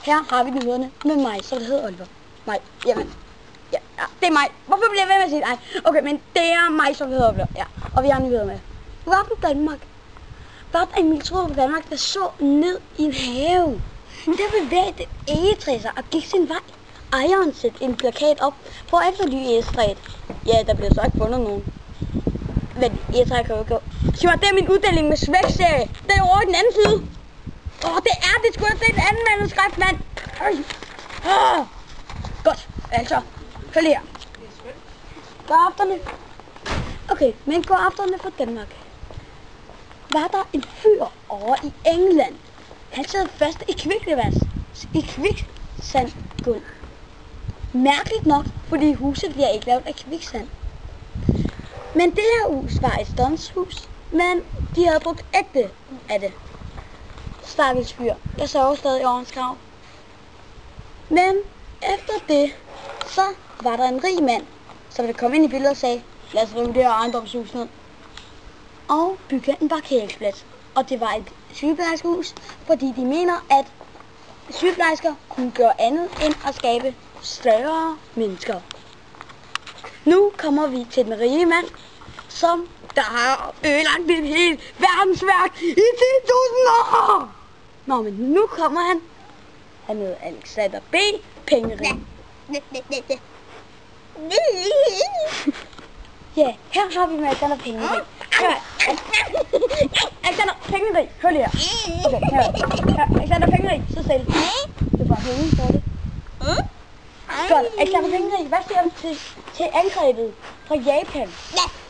Her har vi nyhederne med mig, så det hedder Oliver. Mig, jamen, ja, det er mig. Hvorfor bliver jeg ved med at sige nej? Okay, men det er mig, som hedder Oliver, ja. Og vi har nyheder med. Var på Danmark. Var der en militær på Danmark, der så ned i en have. Der bevægede et egetræ sig og gik sin vej. Ejeren sætte en plakat op for at efterlyse egetræet. Ja, der blev så ikke fundet nogen. Men egetræet kan jo ikke gå. Simon, det er min uddeling med svækserie. Det er over i den anden side. Det skulle have set en anden manuskript, mand. Godt, altså, følg her. Godafterne. Okay, men godafterne fra Danmark. Var der en fyr over i England. Han sad fast i kviksandgulv. Mærkeligt nok, fordi huset bliver ikke lavet af kviksand. Men det her hus var et ståndshus, men de havde brugt ægte af det. Stakkels fyr, jeg sover stadig over hans grav. Men efter det, så var der en rig mand, som ville komme ind i billedet og sagde, lad os rive det her ejendomshus ned. Og bygge en parkeringsplads. Og det var et sygeplejerskehus, fordi de mener, at sygeplejersker kunne gøre andet end at skabe større mennesker. Nu kommer vi til den rige mand, som der har ødelagt et helt verdensværk i 10.000 år. Nå, men nu kommer han. Han hedder Alexander B. Pengerig. Ja, her har vi med Alexander Pengerig. Alexander Pengerig, hør lige her. Okay, her. Alexander Pengerig, så selv. Det var penge for det. Godt, Alexander Pengerig, hvad siger du til angrebet fra Japan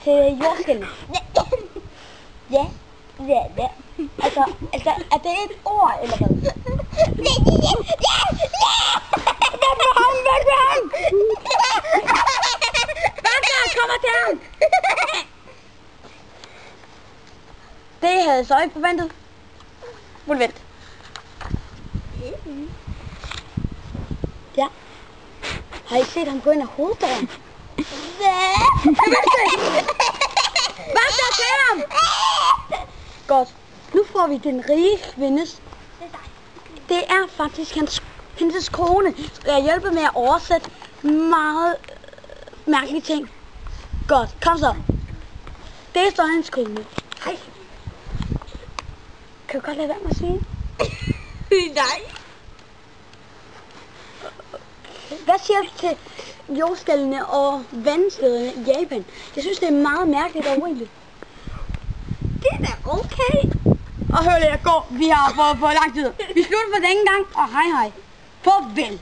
til jordskælvet? Ja. Altså, er det et ord, eller hvad? Væk med ham! Hvad kommer til ham? Det havde jeg så ikke forventet. Vent. Ja. Har I set ham gå ind ad hoveddøren? Hvad så til ham? Godt. Nu får vi den rige kvindes. Det er faktisk hendes kone. Skal jeg hjælpe med at oversætte meget mærkelige ting? Godt. Kom så. Det er så hendes kone. Hej. Kan du godt lade være med at sige? Nej. Hvad siger du til jordskælvene og vandstederne i Japan? Jeg synes, det er meget mærkeligt og urimeligt. Det er da okay. Og hør lige, gå. Vi har fået lang tid. Vi slutter for denne gang, og hej. Farvel.